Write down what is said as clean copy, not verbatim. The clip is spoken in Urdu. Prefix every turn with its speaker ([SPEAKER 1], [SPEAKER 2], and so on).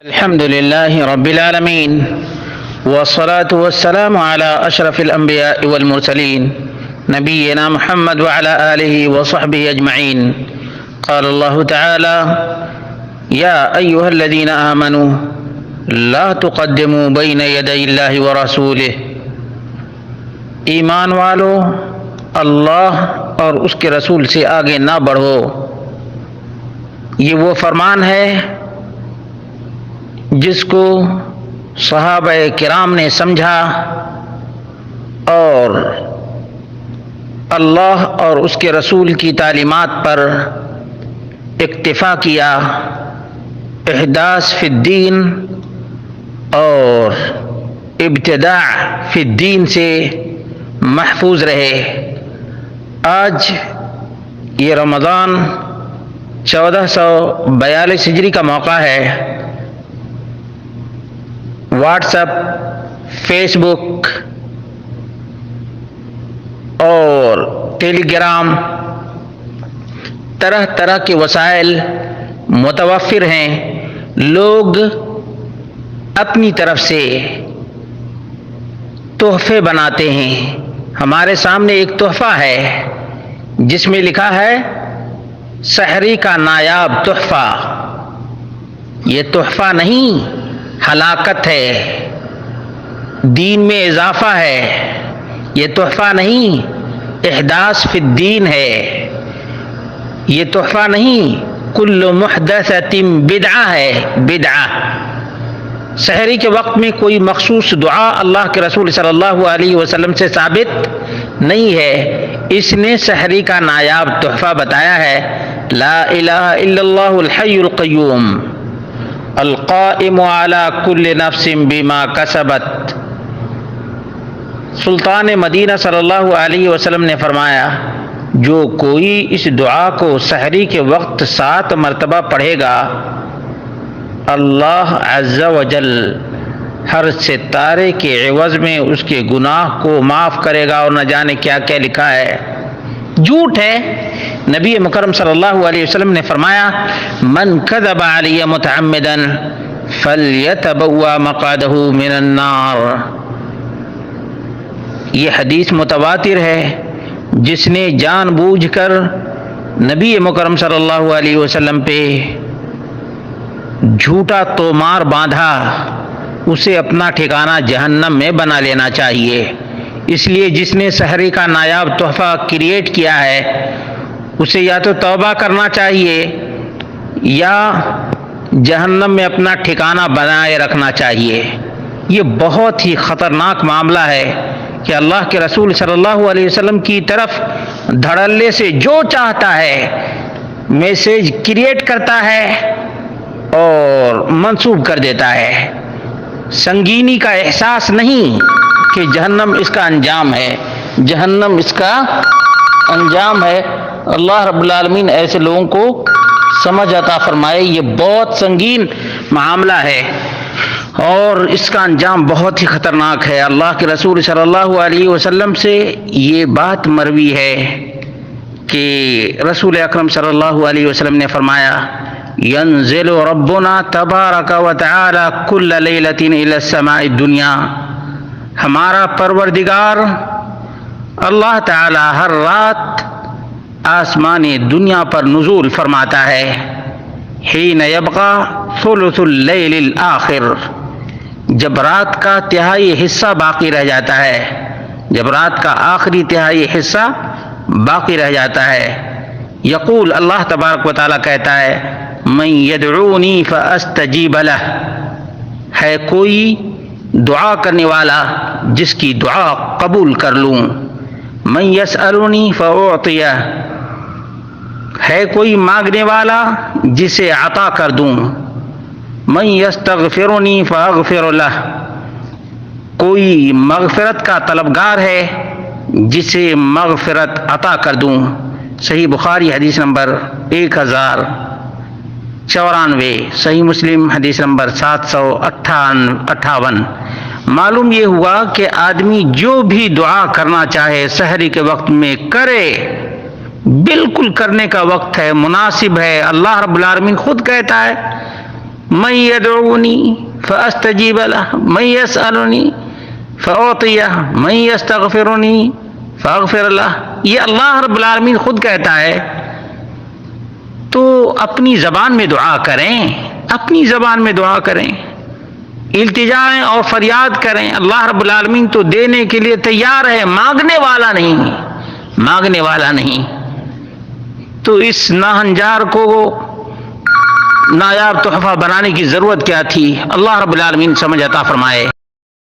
[SPEAKER 1] الحمد لله رب العالمين والصلاة والسلام على أشرف الأنبياء والمرسلين نبينا محمد وعلى آله وصحبه أجمعين. قال الله تعالى: يا أيها الذين آمنوا لا تقدموا بين يدي الله ورسوله. ایمان والو، اللہ اور اس کے رسول سے آگے نہ بڑھو. یہ وہ فرمان ہے جس کو صحابہ کرام نے سمجھا اور اللہ اور اس کے رسول کی تعلیمات پر اکتفا کیا. احداث فی الدین اور ابتداع فی الدین سے محفوظ رہے. آج یہ رمضان 1442 ہجری کا موقع ہے. واٹس ایپ، فیس بک اور ٹیلی گرام، طرح طرح کے وسائل متوفر ہیں. لوگ اپنی طرف سے تحفے بناتے ہیں. ہمارے سامنے ایک تحفہ ہے جس میں لکھا ہے سحری کا نایاب تحفہ. یہ تحفہ نہیں، ہلاکت ہے. دین میں اضافہ ہے. یہ تحفہ نہیں، احداث فی الدین ہے. یہ تحفہ نہیں، کل محدثۃ بدعہ ہے. بدعہ. سحری کے وقت میں کوئی مخصوص دعا اللہ کے رسول صلی اللہ علیہ وسلم سے ثابت نہیں ہے. اس نے سحری کا نایاب تحفہ بتایا ہے: لا الہ الا اللہ الحی القیوم القائم علی کل نفس بما کسبت. سلطان مدینہ صلی اللہ علیہ وسلم نے فرمایا، جو کوئی اس دعا کو سحری کے وقت 7 مرتبہ پڑھے گا، اللہ عز و جل ہر ستارے کے عوض میں اس کے گناہ کو معاف کرے گا. اور نہ جانے کیا کیا لکھا ہے. جھوٹ ہے. نبی مکرم صلی اللہ علیہ وسلم نے فرمایا: من کذب علی متعمدا فلیتبوأ مقعدہ من النار. یہ حدیث متواتر ہے. جس نے جان بوجھ کر نبی مکرم صلی اللہ علیہ وسلم پہ جھوٹا تومار باندھا، اسے اپنا ٹھکانہ جہنم میں بنا لینا چاہیے. اس لیے جس نے سحری کا نایاب تحفہ کریٹ کیا ہے، اسے یا تو توبہ کرنا چاہیے یا جہنم میں اپنا ٹھکانہ بنائے رکھنا چاہیے. یہ بہت ہی خطرناک معاملہ ہے کہ اللہ کے رسول صلی اللہ علیہ وسلم کی طرف دھڑلے سے جو چاہتا ہے میسیج کریٹ کرتا ہے اور منسوب کر دیتا ہے. سنگینی کا احساس نہیں کہ جہنم اس کا انجام ہے. جہنم اس کا انجام ہے. اللہ رب العالمین ایسے لوگوں کو سمجھ عطا فرمائے. یہ بہت سنگین معاملہ ہے اور اس کا انجام بہت ہی خطرناک ہے. اللہ کے رسول صلی اللہ علیہ وسلم سے یہ بات مروی ہے کہ رسول اکرم صلی اللہ علیہ وسلم نے فرمایا: ينزل ربنا تبارک و تعالی کل لیلۃ الی السماء الدنیا. ہمارا پروردگار اللہ تعالی ہر رات آسمان دنیا پر نزول فرماتا ہے. حین یبقى ثلث اللیل الآخر. جب رات کا تہائی حصہ باقی رہ جاتا ہے، جب رات کا آخری تہائی حصہ باقی رہ جاتا ہے، یقول اللہ تبارک و تعالی کہتا ہے: من یدعونی فاستجیب لہ. ہے کوئی دعا کرنے والا جس کی دعا قبول کر لوں. من یسألنی فاعطیہ. ہے کوئی مانگنے والا جسے عطا کر دوں. من یستغفرنی فاغفر لہ. کوئی مغفرت کا طلبگار ہے جسے مغفرت عطا کر دوں. صحیح بخاری حدیث نمبر 1094. صحیح مسلم حدیث نمبر 758. معلوم یہ ہوا کہ آدمی جو بھی دعا کرنا چاہے سحری کے وقت میں کرے. بالکل کرنے کا وقت ہے، مناسب ہے. اللہ رب العالمین خود کہتا ہے من یدعونی فاستجیب لہ من یسألنی فاعطیہ من یستغفرنی فاغفر لہ. یہ اللہ رب العالمین خود کہتا ہے. تو اپنی زبان میں دعا کریں، اپنی زبان میں دعا کریں، التجائیں اور فریاد کریں. اللہ رب العالمین تو دینے کے لیے تیار ہے، مانگنے والا نہیں، مانگنے والا نہیں. تو اس ناہنجار کو نایاب تحفہ بنانے کی ضرورت کیا تھی؟ اللہ رب العالمین سمجھ عطا فرمائے.